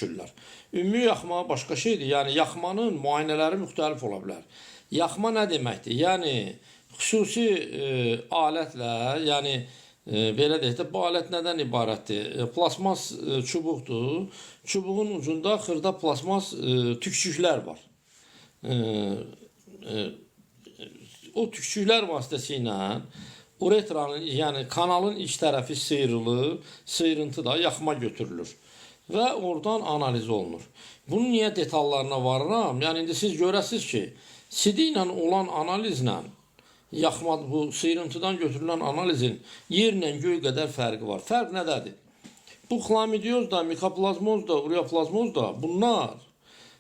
düşürlər. Ümumi yaxma başqa şeydir. Yəni yaxmanın müayinələri müxtəlif ola bilər. Yaxma nə deməkdir? Yəni xüsusi alətlə, yəni belə deyək də, bu alət nədən ibarətdir? Plasmas çubuqdur. Çubuğun ucunda xırda plasmas tükçüklər var. O tükçüklər vasitəsilə uretranın, yəni kanalın iç tərəfi sıyrılır, sıyrıntı da yaxma götürülür və oradan analiz olunur. Bunun niyə detallarına varıram? Yəni indi siz görəsiniz ki, CD ilə olan analizlə yaxma, bu sıyrıntıdan götürülən analizin yerlə göy qədər fərqi var. Fərq nədədir? Bu xlamidioz da, mikoplazmoz da, ureoplazmoz da bunlar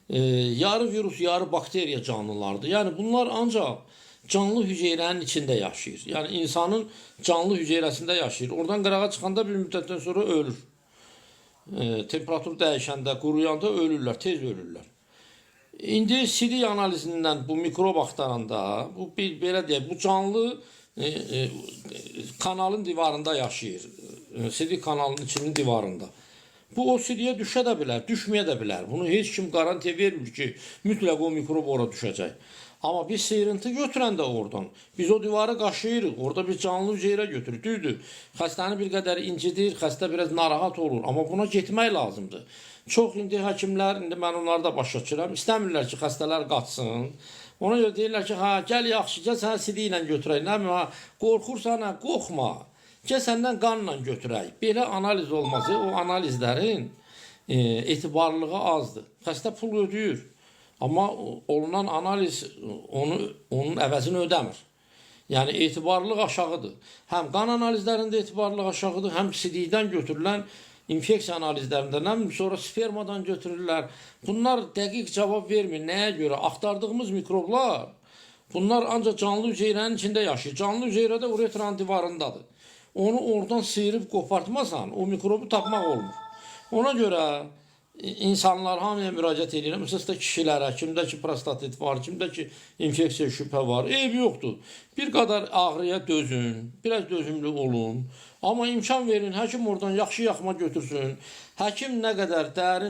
yarı virus, yarı bakteriya canlılardır. Yəni bunlar ancaq canlı hüceyrənin içində yaşayır. Yəni insanın canlı hüceyrəsində yaşayır. Oradan qırağa çıxanda bir müddətdən sonra ölür. Temperatur dəyişəndə, quruyanda ölürlər, tez ölürlər. İndi CD analizindən bu mikrob axtaranda, bu belə deyək, bu canlı kanalın divarında yaşayır. CD kanalının içinin divarında. Bu o CD-yə düşə də bilər, düşməyə də bilər. Bunu heç kim garantiya vermir ki, mütləq o mikrob ora düşəcək. Amma biz sıyrıntı götürəndə oradan, biz o divarı qaşıyırıq, orada bir canlı hüceyrə götürür, düzdür. Xəstəni bir qədər incidir, xəstə biraz narahat olur, amma buna getmək lazımdır. Çox indi həkimlər, indi mən onları da başa düşürəm, istəmirlər ki, xəstələr qaçsın. Ona görə deyirlər ki, ha, gəl yaxşı, gəl sənə CD ilə götürək, nə mi, qorxursan, qorxma. Gəl səndən qanla götürək. Belə analiz olması, o analizlərin etibarlılığı azdır. Xəstə pul ödəyir. Amma olunan analiz onun əvəzini ödəmir. Yəni etibarlılıq aşağıdır. Həm qan analizlərində etibarlılıq aşağıdır, həm CD-dən götürülən infeksiya analizlərində, nə bilim, sonra spermadan götürürlər. Bunlar dəqiq cavab vermir. Nəyə görə? Axtardığımız mikroblar, bunlar ancaq canlı hüceyrənin içində yaşayır. Canlı hüceyrədə uretranın divarındadır. Onu oradan sıyırıb qopartmasan, o mikrobu tapmaq olmur. Ona görə insanlar hamıya müraciət edirəm. Üstədə kişilərə, kimdə ki prostatit var, kimdə ki infeksiya şübhə var. Eybi yoxdur. Bir qədər ağrıya dözün, biraz dözümlü olun. Amma imkan verin, həkim oradan yaxşı yaxma götürsün. Həkim nə qədər dərin